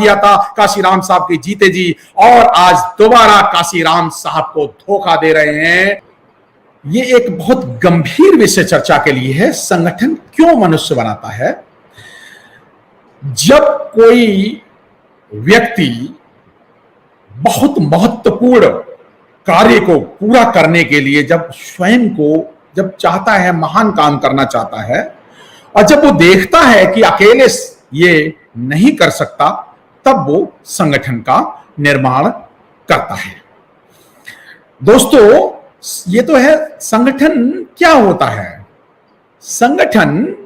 दिया था काशीराम साहब के जीते जी, और आज दोबारा काशीराम साहब को धोखा दे रहे हैं। ये एक बहुत गंभीर विषय चर्चा के लिए है। संगठन क्यों मनुष्य बनाता है? जब कोई व्यक्ति बहुत महत्वपूर्ण कार्य को पूरा करने के लिए जब स्वयं को जब चाहता है, महान काम करना चाहता है, और जब वो देखता है कि अकेले ये नहीं कर सकता, तब वो संगठन का निर्माण करता है। दोस्तों, ये तो है संगठन क्या होता है। संगठन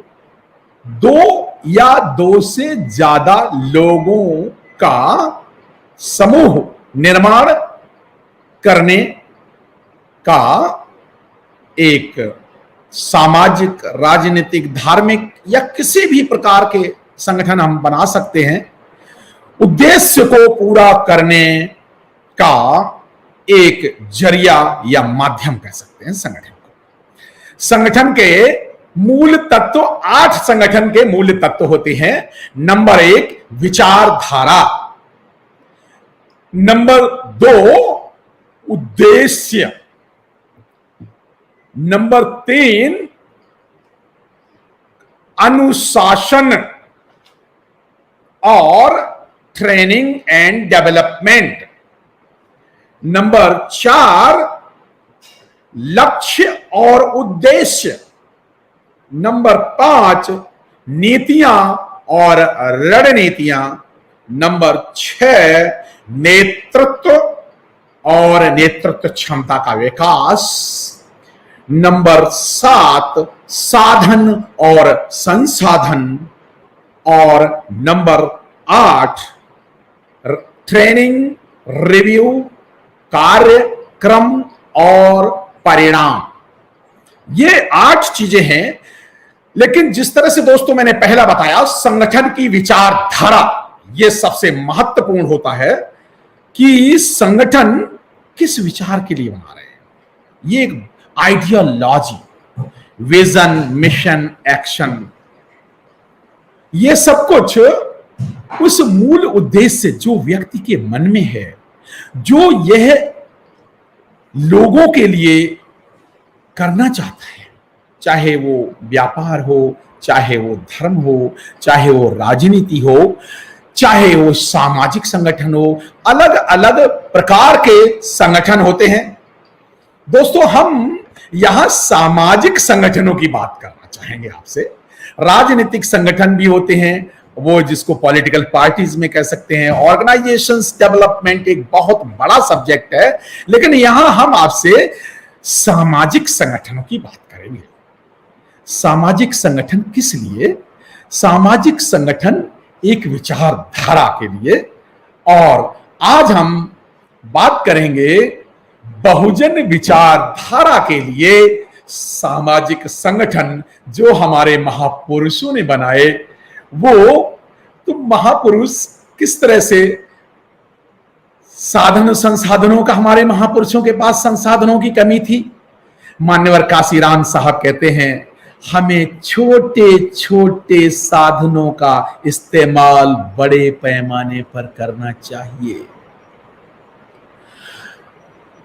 दो या दो से ज्यादा लोगों का समूह निर्माण करने का एक सामाजिक, राजनीतिक, धार्मिक या किसी भी प्रकार के संगठन हम बना सकते हैं। उद्देश्य को पूरा करने का एक जरिया या माध्यम कह सकते हैं संगठन को। संगठन के मूल तत्व, 8 संगठन के मूल तत्व होते हैं। नंबर 1 विचारधारा, नंबर 2 उद्देश्य, नंबर 3 अनुशासन और ट्रेनिंग एंड डेवलपमेंट, नंबर 4 लक्ष्य और उद्देश्य, नंबर 5 नीतियां और रणनीतियां, नंबर 6 नेतृत्व और नेतृत्व क्षमता का विकास, नंबर 7 साधन और संसाधन, और नंबर 8 ट्रेनिंग, रिव्यू, कार्यक्रम और परिणाम। ये 8 चीजें हैं। लेकिन जिस तरह से दोस्तों मैंने पहला बताया, संगठन की विचारधारा ये सबसे महत्वपूर्ण होता है कि संगठन किस विचार के लिए बना रहे हैं। ये एक आइडियोलॉजी, विजन, मिशन, एक्शन, ये सब कुछ उस मूल उद्देश्य जो व्यक्ति के मन में है, जो यह लोगों के लिए करना चाहता है, चाहे वो व्यापार हो, चाहे वो धर्म हो, चाहे वो राजनीति हो, चाहे वो सामाजिक संगठन हो। अलग अलग प्रकार के संगठन होते हैं। दोस्तों, हम यहां सामाजिक संगठनों की बात करना चाहेंगे आपसे। राजनीतिक संगठन भी होते हैं, वो जिसको पॉलिटिकल पार्टीज में कह सकते हैं। ऑर्गेनाइजेशंस डेवलपमेंट एक बहुत बड़ा सब्जेक्ट है, लेकिन यहां हम आपसे सामाजिक संगठनों की बात करेंगे। सामाजिक संगठन किस लिए? सामाजिक संगठन एक विचारधारा के लिए। और आज हम बात करेंगे बहुजन विचारधारा के लिए सामाजिक संगठन जो हमारे महापुरुषों ने बनाए। वो तो महापुरुष किस तरह से साधन संसाधनों का, हमारे महापुरुषों के पास संसाधनों की कमी थी। मान्यवर काशीराम साहब कहते हैं, हमें छोटे छोटे साधनों का इस्तेमाल बड़े पैमाने पर करना चाहिए।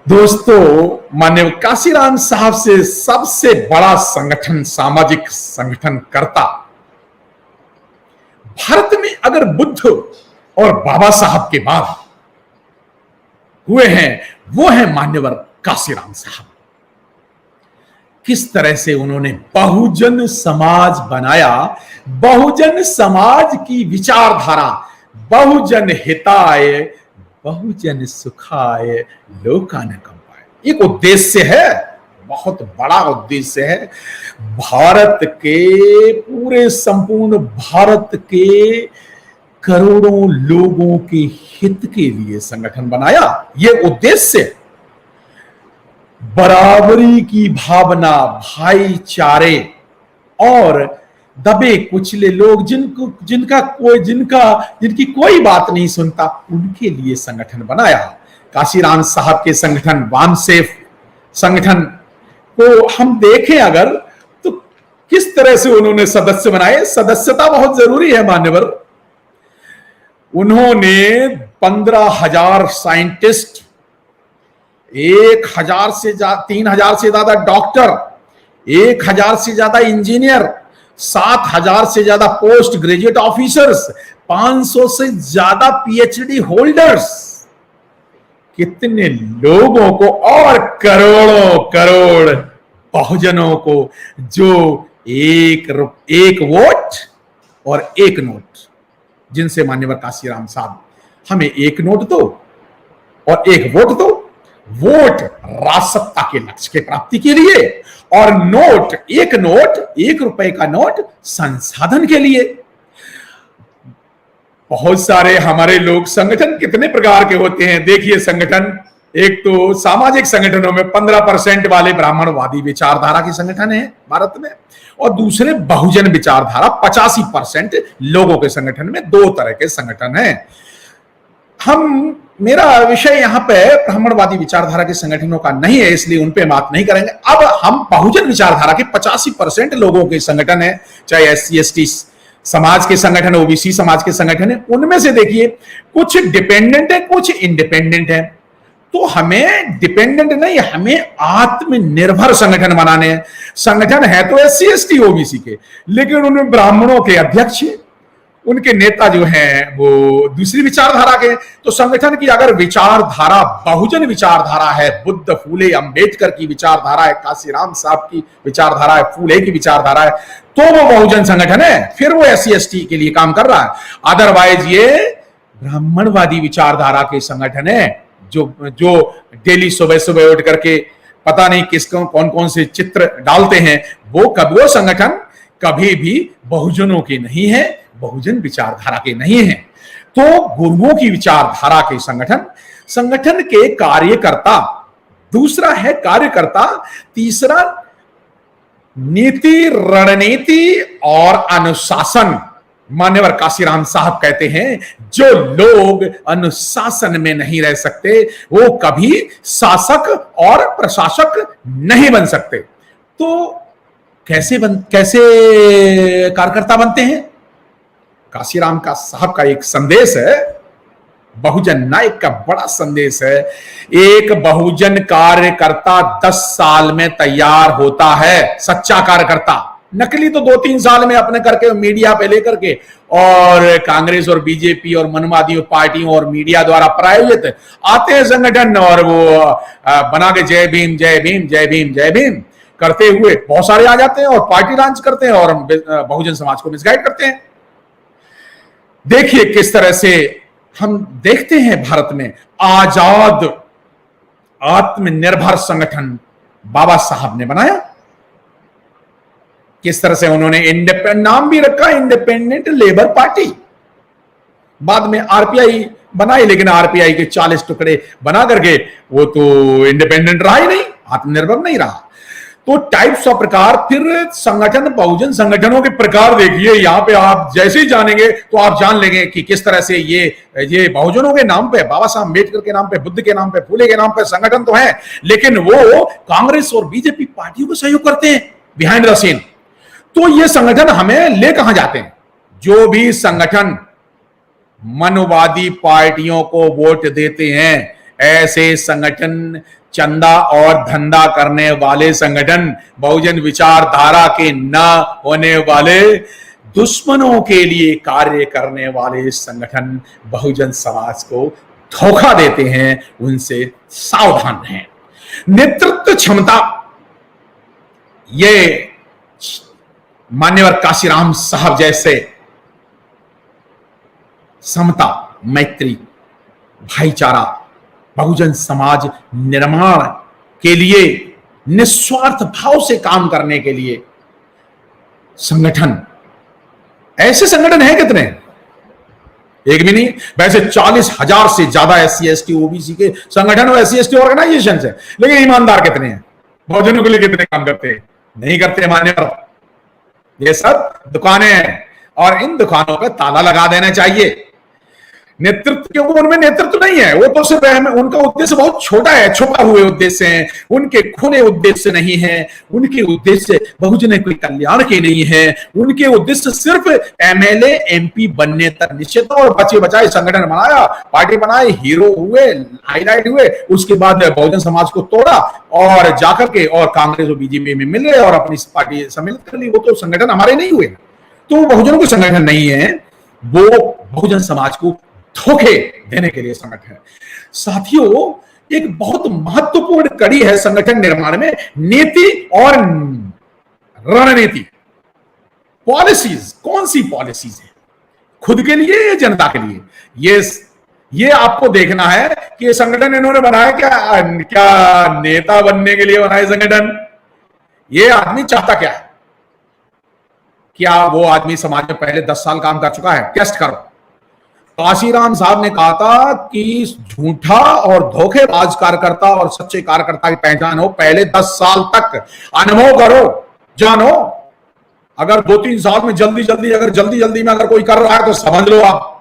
दोस्तों, माननीय काशीराम साहब से सबसे बड़ा संगठन, सामाजिक संगठन करता भारत में अगर बुद्ध और बाबा साहब के बाद हुए हैं, वो है मान्यवर काशीराम साहब। किस तरह से उन्होंने बहुजन समाज बनाया, बहुजन समाज की विचारधारा, बहुजन हिताय बहुजन सुखाय लोकानुकंपाय, एक उद्देश्य है, बहुत बड़ा उद्देश्य है। भारत के, पूरे संपूर्ण भारत के करोड़ों लोगों के हित के लिए संगठन बनाया। यह उद्देश्य बराबरी की भावना, भाईचारे और दबे कुचले लोग, जिनकी कोई बात नहीं सुनता, उनके लिए संगठन बनाया। काशीराम साहब के संगठन वामसेफ संगठन को हम देखें अगर, तो किस तरह से उन्होंने सदस्य बनाए। सदस्यता बहुत जरूरी है मान्यवर। उन्होंने 15,000 साइंटिस्ट, 1,000 से 3,000 से ज्यादा डॉक्टर, 1,000 से ज्यादा इंजीनियर, 7,000 से ज्यादा पोस्ट ग्रेजुएट ऑफिसर्स, 500 से ज्यादा पीएचडी होल्डर्स, कितने लोगों को, और करोड़ों करोड़ बहुजनों को जो एक वोट और एक नोट, जिनसे मान्यवर काशीराम साहब हमें एक नोट दो और एक वोट दो। वोट राजसत्ता के लक्ष्य के प्राप्ति के लिए और नोट, एक नोट, ₹1 का नोट संसाधन के लिए। बहुत सारे हमारे लोग, संगठन कितने प्रकार के होते हैं देखिए। संगठन, एक तो सामाजिक संगठनों में 15% वाले ब्राह्मणवादी विचारधारा के संगठन है भारत में, और दूसरे बहुजन विचारधारा 85% लोगों के संगठन में। 2 तरह के संगठन हैं। मेरा विषय यहाँ पे ब्राह्मणवादी विचारधारा के संगठनों का नहीं है, इसलिए उन पे बात नहीं करेंगे। अब हम बहुजन विचारधारा के 85% लोगों के संगठन है, चाहे SC/ST समाज के संगठन, OBC समाज के संगठन है, उनमें से देखिए कुछ डिपेंडेंट है, कुछ इंडिपेंडेंट है। तो हमें डिपेंडेंट नहीं, हमें आत्मनिर्भर संगठन बनाने हैं। संगठन है तो SC/ST OBC के, लेकिन उनमें ब्राह्मणों के अध्यक्ष, उनके नेता जो हैं वो दूसरी विचारधारा के। तो संगठन की अगर विचारधारा बहुजन विचारधारा है, बुद्ध, फूले, अंबेडकर की विचारधारा है, काशीराम साहब की विचारधारा है, फूले की विचारधारा है, तो वो बहुजन संगठन है, फिर वो SC/ST के लिए काम कर रहा है। अदरवाइज ये ब्राह्मणवादी विचारधारा के संगठन है, जो डेली सुबह सुबह उठ करके पता नहीं किसको कौन कौन से चित्र डालते हैं, वो संगठन कभी भी बहुजनों के नहीं है, बहुजन विचारधारा के नहीं है। तो गुरुओं की विचारधारा के संगठन के कार्यकर्ता, दूसरा है कार्यकर्ता, तीसरा नीति, रणनीति और अनुशासन। मान्यवर काशीराम साहब कहते हैं, जो लोग अनुशासन में नहीं रह सकते वो कभी शासक और प्रशासक नहीं बन सकते। तो कैसे कार्यकर्ता बनते हैं? काशीराम का साहब का एक संदेश है, बहुजन नायक का बड़ा संदेश है। एक बहुजन कार्यकर्ता 10 साल में तैयार होता है, सच्चा कार्यकर्ता। नकली तो 2-3 साल में अपने करके मीडिया पे लेकर के, और कांग्रेस और बीजेपी और मनवादियों पार्टियों और मीडिया द्वारा प्रायोजित आते हैं संगठन, और वो बना के जय भीम जय भीम जय भीम जय भीम करते हुए बहुत सारे आ जाते हैं और पार्टी लॉन्च करते हैं और बहुजन समाज को मिसगाइड करते हैं। देखिए किस तरह से हम देखते हैं भारत में आजाद आत्मनिर्भर संगठन बाबा साहब ने बनाया। किस तरह से उन्होंने नाम भी रखा इंडिपेंडेंट लेबर पार्टी। बाद में RPI बनाई, लेकिन RPI के 40 टुकड़े बना करके वो तो इंडिपेंडेंट रहा ही नहीं, आत्मनिर्भर नहीं रहा। तो टाइप्स ऑफ प्रकार, फिर संगठन, बहुजन संगठनों के प्रकार देखिए। यहां पे आप जैसे ही जानेंगे तो आप जान लेंगे कि किस तरह से ये बहुजनों के नाम पे, बाबा साहब अम्बेडकर के नाम पे, बुद्ध के नाम पे, फूले के नाम पे संगठन तो है, लेकिन वो कांग्रेस और बीजेपी पार्टियों को सहयोग करते हैं बिहाइंड द सीन। तो ये संगठन हमें ले कहां जाते हैं? जो भी संगठन मनोवादी पार्टियों को वोट देते हैं, ऐसे संगठन, चंदा और धंधा करने वाले संगठन, बहुजन विचारधारा के न होने वाले, दुश्मनों के लिए कार्य करने वाले संगठन बहुजन समाज को धोखा देते हैं, उनसे सावधान हैं। नेतृत्व क्षमता, ये मान्यवर काशीराम साहब जैसे समता, मैत्री, भाईचारा, बहुजन समाज निर्माण के लिए निस्वार्थ भाव से काम करने के लिए संगठन, ऐसे संगठन है कितने? एक भी नहीं। वैसे 40,000 से ज्यादा SC/ST OBC के संगठन और SC/ST ऑर्गेनाइजेशन है, लेकिन ईमानदार कितने हैं? बहुजनों के लिए कितने काम करते हैं? नहीं करते मान्यवर। ये सब दुकानें हैं और इन दुकानों पर ताला लगा देना चाहिए। नेतृत्व, क्योंकि उनमें नेतृत्व नहीं है। वो तो सिर्फ उनका उद्देश्य बहुत छोटा है, छुपा हुए उद्देश्य हैं, उनके खुले उद्देश्य नहीं है, उनके उद्देश्य बहुजन के कल्याण के नहीं है, उनके उद्देश्य सिर्फ एमएलए एमपी बनने तक निश्चित। और बचे बचाए संगठन बनाया, पार्टी बनाई, हीरो हुए, हाईलाइट हुए, उसके बाद बहुजन समाज को तोड़ा और जाकर के और कांग्रेस और बीजेपी में मिल गए और अपनी पार्टी सम्मिलित कर ली। वो तो संगठन हमारे नहीं हुए, तो बहुजनों को संगठन नहीं है, वो बहुजन समाज को धोखे देने के लिए संगठन है। साथियों, एक बहुत महत्वपूर्ण कड़ी है संगठन निर्माण में नीति और रणनीति। पॉलिसीज, कौन सी पॉलिसीज है, खुद के लिए या जनता के लिए? ये आपको देखना है कि ये संगठन इन्होंने बनाया क्या नेता बनने के लिए बनाए संगठन? ये आदमी चाहता क्या है? क्या वो आदमी समाज में पहले 10 साल काम कर चुका है? टेस्ट करो। काशीराम साहब ने कहा था कि झूठा और धोखेबाज कार्यकर्ता और सच्चे कार्यकर्ता की पहचान हो पहले 10 साल तक अनुभव करो, जानो। अगर 2-3 साल में जल्दी में अगर कोई कर रहा है तो समझ लो आप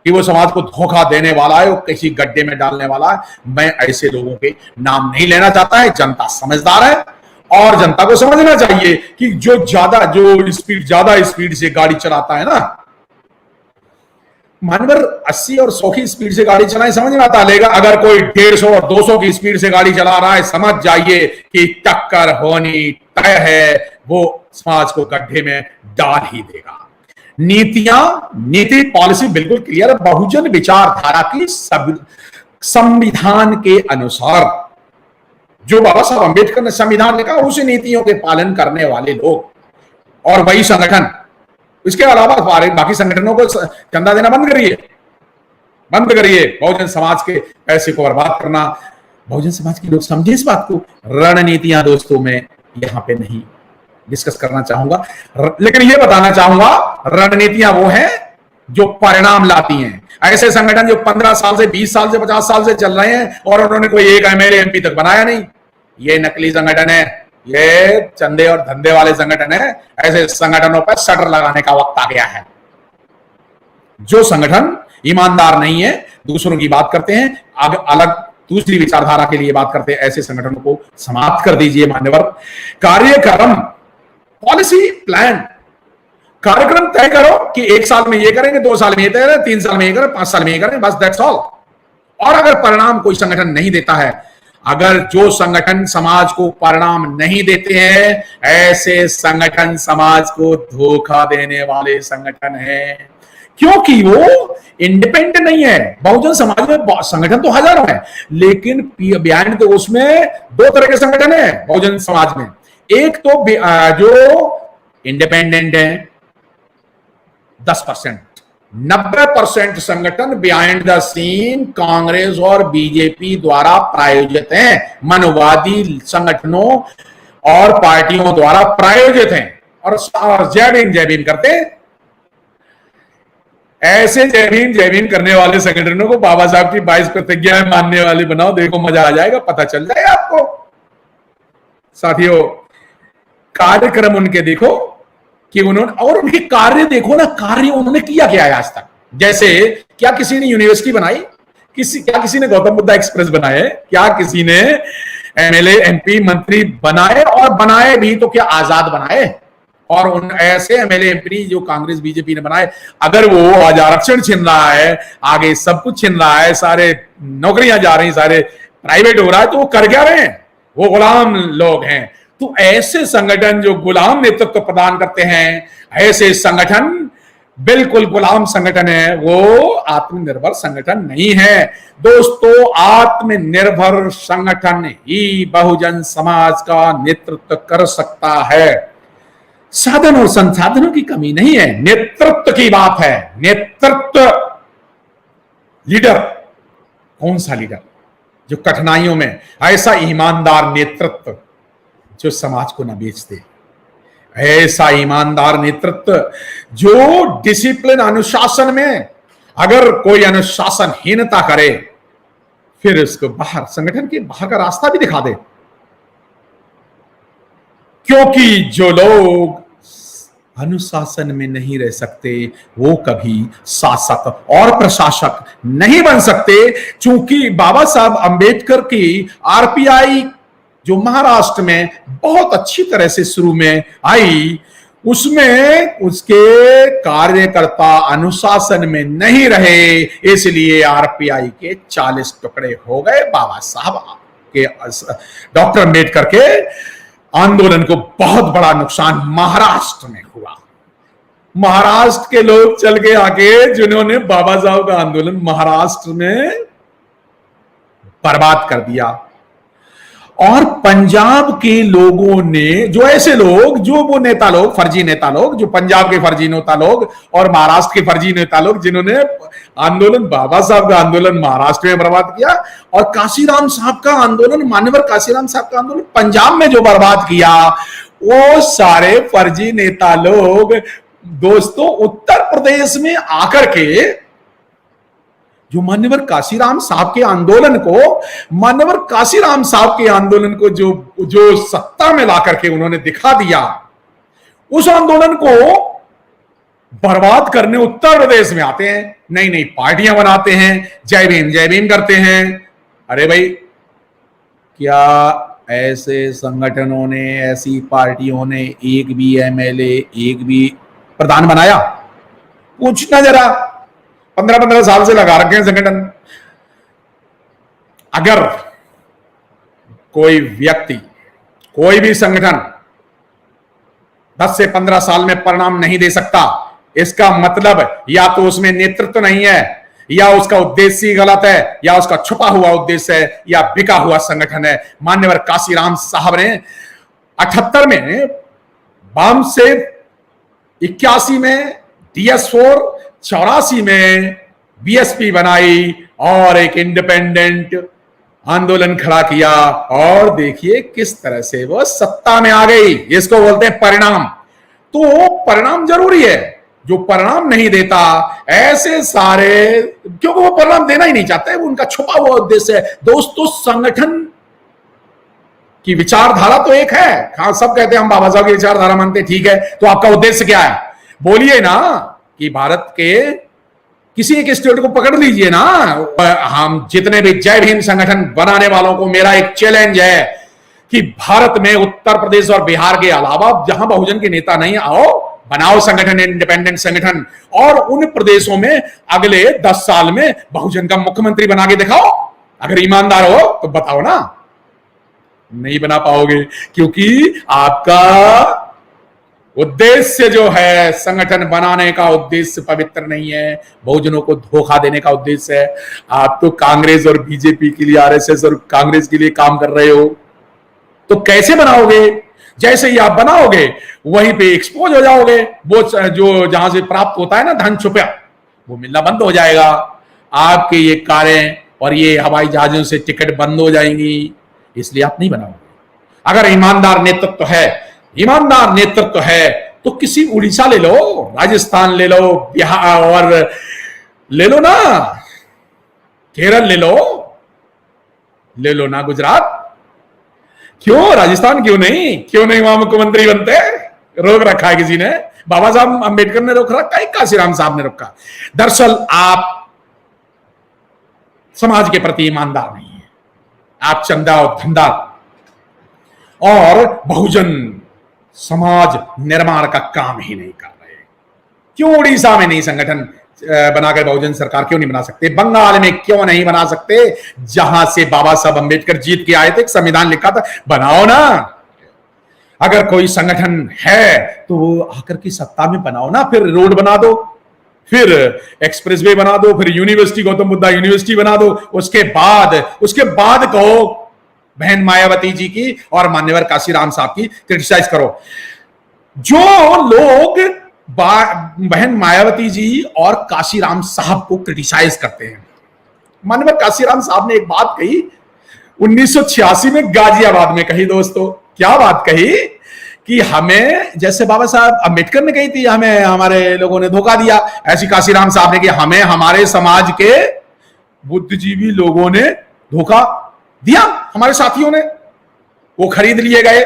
कि वो समाज को धोखा देने वाला है, वो किसी गड्ढे में डालने वाला है। मैं ऐसे लोगों के नाम नहीं लेना चाहता है। जनता समझदार है और जनता को समझना चाहिए कि जो ज्यादा स्पीड से गाड़ी चलाता है ना, मानवर 80 और 100 की स्पीड से गाड़ी चलाए समझ में आता, लेगा अगर कोई 150 और 200 की स्पीड से गाड़ी चला रहा है, समझ जाइए कि टक्कर होनी तय है, वो समाज को गड्ढे में डाल ही देगा। नीति पॉलिसी बिल्कुल क्लियर है। बहुजन विचारधारा की संविधान के अनुसार जो बाबा साहब अंबेडकर ने संविधान लिखा, उसी नीतियों के पालन करने वाले लोग और वही संगठन। इसके अलावा बाकी संगठनों को चंदा देना बंद करिए। बहुजन समाज के पैसे को बर्बाद करना, बहुजन समाज के लोग समझे इस बात को। रणनीतियां दोस्तों मैं यहां पे नहीं डिस्कस करना चाहूंगा, लेकिन यह बताना चाहूंगा रणनीतियां वो हैं जो परिणाम लाती हैं। ऐसे संगठन जो 15 साल से 20 साल से 50 साल से चल रहे हैं और उन्होंने कोई एक एमएलए एमपी तक बनाया नहीं, ये नकली संगठन है, ये चंदे और धंधे वाले संगठन है। ऐसे संगठनों पर शटर लगाने का वक्त आ गया है। जो संगठन ईमानदार नहीं है, दूसरों की बात करते हैं, अलग दूसरी विचारधारा के लिए बात करते हैं, ऐसे संगठनों को समाप्त कर दीजिए मान्यवर। कार्यक्रम, पॉलिसी प्लान, कार्यक्रम तय करो कि 1 साल में ये करेंगे, 2 साल में ये करें, 3 साल में ये करें, 5 साल में ये करें, बस दैट्स ऑल। और अगर परिणाम कोई संगठन नहीं देता है, अगर जो संगठन समाज को परिणाम नहीं देते हैं, ऐसे संगठन समाज को धोखा देने वाले संगठन हैं, क्योंकि वो इंडिपेंडेंट नहीं है। बहुजन समाज में संगठन तो हजारों हैं, लेकिन बिहाइंड तो उसमें 2 तरह के संगठन है बहुजन समाज में। एक तो जो इंडिपेंडेंट है 10%, 90% संगठन बिहाइंड द सीन कांग्रेस और बीजेपी द्वारा प्रायोजित हैं, मनवादी संगठनों और पार्टियों द्वारा प्रायोजित हैं और जय भीम करते हैं। ऐसे जय भीम करने वाले संगठनों को बाबा साहब की 22 प्रतिज्ञाएं मानने वाले बनाओ, देखो मजा आ जाएगा, पता चल जाएगा आपको। साथियों, कार्यक्रम उनके देखो कि उन्होंने, और उनके कार्य देखो ना, कार्य उन्होंने किया क्या है आज तक। जैसे क्या किसी ने यूनिवर्सिटी बनाई, क्या किसी ने गौतम बुद्धा एक्सप्रेस बनाए, क्या किसी ने एमएलए एमपी मंत्री बनाए, और बनाए भी तो क्या आजाद बनाए। और उन ऐसे एमएलए एमपी जो कांग्रेस बीजेपी ने बनाए, अगर वो आज आरक्षण छीन रहा है, आगे सब कुछ छीन रहा है, सारे नौकरियां जा रही, सारे प्राइवेट हो रहा है, तो वो कर क्या रहे हैं? वो गुलाम लोग हैं। तो ऐसे संगठन जो गुलाम नेतृत्व प्रदान करते हैं, ऐसे संगठन बिल्कुल गुलाम संगठन है, वो आत्मनिर्भर संगठन नहीं है। दोस्तों, आत्मनिर्भर संगठन ही बहुजन समाज का नेतृत्व कर सकता है। साधन और संसाधनों की कमी नहीं है, नेतृत्व की बात है। नेतृत्व, लीडर, कौन सा लीडर जो कठिनाइयों में ऐसा ईमानदार नेतृत्व जो समाज को न बेच दे, ऐसा ईमानदार नेतृत्व जो डिसिप्लिन, अनुशासन में अगर कोई अनुशासनहीनता करे फिर उसको बाहर, संगठन के बाहर का रास्ता भी दिखा दे। क्योंकि जो लोग अनुशासन में नहीं रह सकते, वो कभी शासक और प्रशासक नहीं बन सकते। चूंकि बाबा साहब अंबेडकर की आरपीआई जो महाराष्ट्र में बहुत अच्छी तरह से शुरू में आई, उसमें उसके कार्यकर्ता अनुशासन में नहीं रहे, इसलिए आरपीआई के 40 टुकड़े हो गए। बाबा साहब के, डॉक्टर अंबेडकर के आंदोलन को बहुत बड़ा नुकसान महाराष्ट्र में हुआ। महाराष्ट्र के लोग चल के आके जिन्होंने बाबा साहब का आंदोलन महाराष्ट्र में बर्बाद कर दिया, और पंजाब के लोगों ने, जो ऐसे लोग, जो वो नेता लोग, फर्जी नेता लोग, जो पंजाब के फर्जी नेता लोग और महाराष्ट्र के फर्जी नेता लोग, जिन्होंने आंदोलन, बाबा साहब का आंदोलन महाराष्ट्र में बर्बाद किया, और काशीराम साहब का आंदोलन, मान्यवर काशीराम साहब का आंदोलन पंजाब में जो बर्बाद किया, वो सारे फर्जी नेता लोग दोस्तों उत्तर प्रदेश में आकर के जो मान्यवर काशीराम साहब के आंदोलन को, मान्यवर काशीराम साहब के आंदोलन को जो सत्ता में ला करके उन्होंने दिखा दिया, उस आंदोलन को बर्बाद करने उत्तर प्रदेश में आते हैं, नई नई पार्टियां बनाते हैं, जय भीम करते हैं। अरे भाई, क्या ऐसे संगठनों ने, ऐसी पार्टियों ने एक भी एमएलए, एक भी प्रधान बनाया? पूछना जरा, 15-15 साल से लगा रखे हैं संगठन। अगर कोई व्यक्ति, कोई भी संगठन 10 से 15 साल में परिणाम नहीं दे सकता, इसका मतलब या तो उसमें नेतृत्व नहीं है, या उसका उद्देश्य गलत है, या उसका छुपा हुआ उद्देश्य है, या बिका हुआ संगठन है। मान्यवर काशीराम साहब ने 78 में बाम से, 81 में DS4, 84 में बीएसपी बनाई और एक इंडिपेंडेंट आंदोलन खड़ा किया, और देखिए किस तरह से वो सत्ता में आ गई। इसको बोलते हैं परिणाम। तो परिणाम जरूरी है। जो परिणाम नहीं देता, ऐसे सारे, क्योंकि वो परिणाम देना ही नहीं चाहते, उनका छुपा हुआ उद्देश्य है। दोस्तों, संगठन की विचारधारा तो एक है, हाँ सब कहते हैं हम बाबा साहब की विचारधारा मानते, ठीक है, तो आपका उद्देश्य क्या है? बोलिए ना, कि भारत के किसी एक स्टेट को पकड़ लीजिए ना। हम जितने भी जय भीम संगठन बनाने वालों को मेरा एक चैलेंज है कि भारत में उत्तर प्रदेश और बिहार के अलावा जहां बहुजन के नेता नहीं, आओ बनाओ संगठन, इंडिपेंडेंट संगठन, और उन प्रदेशों में अगले 10 साल में बहुजन का मुख्यमंत्री बना के दिखाओ। अगर ईमानदार हो तो बताओ ना। नहीं बना पाओगे, क्योंकि आपका उद्देश्य जो है संगठन बनाने का उद्देश्य पवित्र नहीं है, बहुजनों को धोखा देने का उद्देश्य है। आप तो कांग्रेस और बीजेपी के लिए, आरएसएस और कांग्रेस के लिए काम कर रहे हो, तो कैसे बनाओगे? जैसे ही आप बनाओगे वहीं पे एक्सपोज हो जाओगे। वो जो जहां से प्राप्त होता है ना धन छुपा, वो मिलना बंद हो जाएगा। आपके ये कारें और ये हवाई जहाजों से टिकट बंद हो जाएंगी, इसलिए आप नहीं बनाओगे। अगर ईमानदार नेतृत्व है, ईमानदार नेतृत्व है, तो किसी उड़ीसा ले लो, राजस्थान ले लो, बिहार और ले लो ना, केरल ले लो ना, गुजरात। क्यों राजस्थान, क्यों नहीं वहां मुख्यमंत्री बनते? रोक रखा है किसी ने? बाबा साहब अंबेडकर ने रोक रखा है, काशीराम साहब ने रोका। दरअसल आप समाज के प्रति ईमानदार नहीं है, आप चंदा और धंधा और बहुजन समाज निर्माण का काम ही नहीं कर रहे। क्यों उड़ीसा में नहीं संगठन बनाकर बहुजन सरकार क्यों नहीं बना सकते? बंगाल में क्यों नहीं बना सकते, जहां से बाबा साहब अंबेडकर जीत के आए थे, एक संविधान लिखा था? बनाओ ना। अगर कोई संगठन है तो वो आकर की सत्ता में बनाओ ना, फिर रोड बना दो, फिर एक्सप्रेसवे बना दो, फिर यूनिवर्सिटी, गौतम बुद्धा यूनिवर्सिटी बना दो। उसके बाद कहो बहन मायावती जी की और मान्यवर काशीराम साहब की क्रिटिसाइज करो। जो लोग बहन मायावती जी और काशीराम साहब को क्रिटिसाइज करते हैं, मान्यवर काशीराम साहब ने एक बात कही 1986 में गाजियाबाद में कही। दोस्तों, क्या बात कही? कि हमें, जैसे बाबा साहब अंबेडकर ने कही थी हमें हमारे लोगों ने धोखा दिया, ऐसी काशीराम साहब ने कि हमें हमारे समाज के बुद्धिजीवी लोगों ने धोखा दिया, हमारे साथियों ने, वो खरीद लिए गए।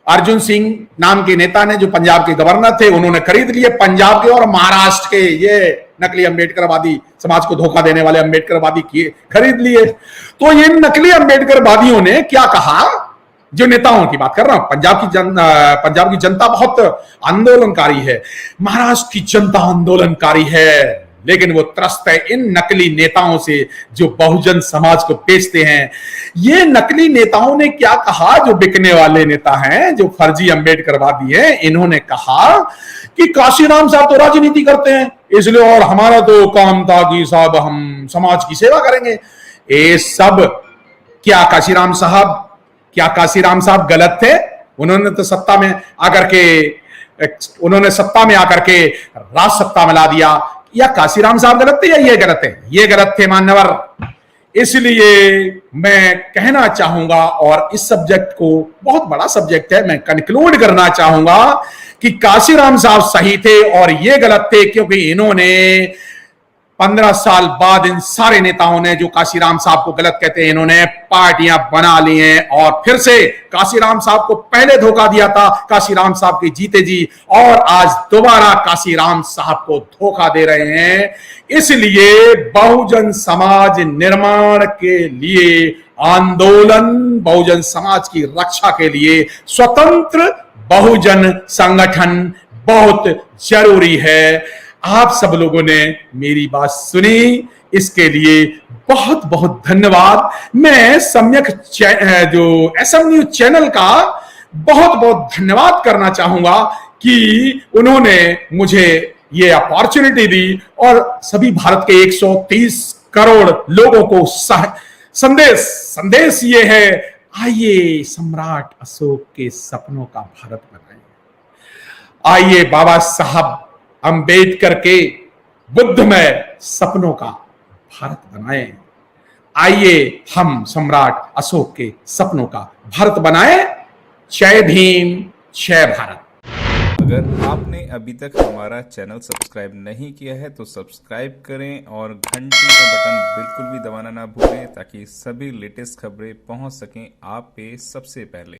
अर्जुन सिंह नाम के नेता ने, जो पंजाब के गवर्नर थे, उन्होंने खरीद लिए पंजाब के और महाराष्ट्र के ये नकली अंबेडकरवादी, समाज को धोखा देने वाले अंबेडकरवादी किए खरीद लिए। तो ये नकली अंबेडकरवादियों ने क्या कहा, जो नेताओं की बात कर रहा हूं, पंजाब की जनता बहुत आंदोलनकारी है, महाराष्ट्र की जनता आंदोलनकारी है, लेकिन वो त्रस्त है इन नकली नेताओं से जो बहुजन समाज को बेचते हैं। ये नकली नेताओं ने क्या कहा, जो बिकने वाले नेता हैं, जो फर्जी अंबेडकरवादी हैं, इन्होंने कहा कि काशीराम साहब तो राजनीति करते हैं, इसलिए और हमारा तो काम था कि साहब हम समाज की सेवा करेंगे। ये सब क्या काशीराम साहब गलत थे? उन्होंने तो सत्ता में आकर के राज सत्ता में ला दिया। या काशीराम साहब गलत थे या ये गलत है? ये गलत थे मान्यवर। इसलिए मैं कहना चाहूंगा, और इस सब्जेक्ट को, बहुत बड़ा सब्जेक्ट है, मैं कंक्लूड करना चाहूंगा कि काशीराम साहब सही थे और ये गलत थे, क्योंकि इन्होंने 15 साल बाद इन सारे नेताओं ने, जो काशीराम साहब को गलत कहते हैं, इन्होंने पार्टियां बना ली हैं और फिर से काशीराम साहब को पहले धोखा दिया था, काशीराम साहब के जीते जी, और आज दोबारा काशीराम साहब को धोखा दे रहे हैं। इसलिए बहुजन समाज निर्माण के लिए आंदोलन, बहुजन समाज की रक्षा के लिए स्वतंत्र बहुजन संगठन बहुत जरूरी है। आप सब लोगों ने मेरी बात सुनी, इसके लिए बहुत बहुत धन्यवाद। मैं सम्यक जो SM न्यूज चैनल का बहुत बहुत धन्यवाद करना चाहूंगा कि उन्होंने मुझे ये अपॉर्चुनिटी दी और सभी भारत के 130 करोड़ लोगों को संदेश ये है, आइए सम्राट अशोक के सपनों का भारत बनाएं, आइए बाबा साहब अंबेडकर के बुद्धमय सपनों का भारत बनाएं, आइए हम सम्राट अशोक के सपनों का भारत बनाएं। जय भीम, जय भारत। अगर आपने अभी तक हमारा चैनल सब्सक्राइब नहीं किया है तो सब्सक्राइब करें और घंटी का बटन बिल्कुल भी दबाना ना भूलें, ताकि सभी लेटेस्ट खबरें पहुंच सकें आप पे सबसे पहले।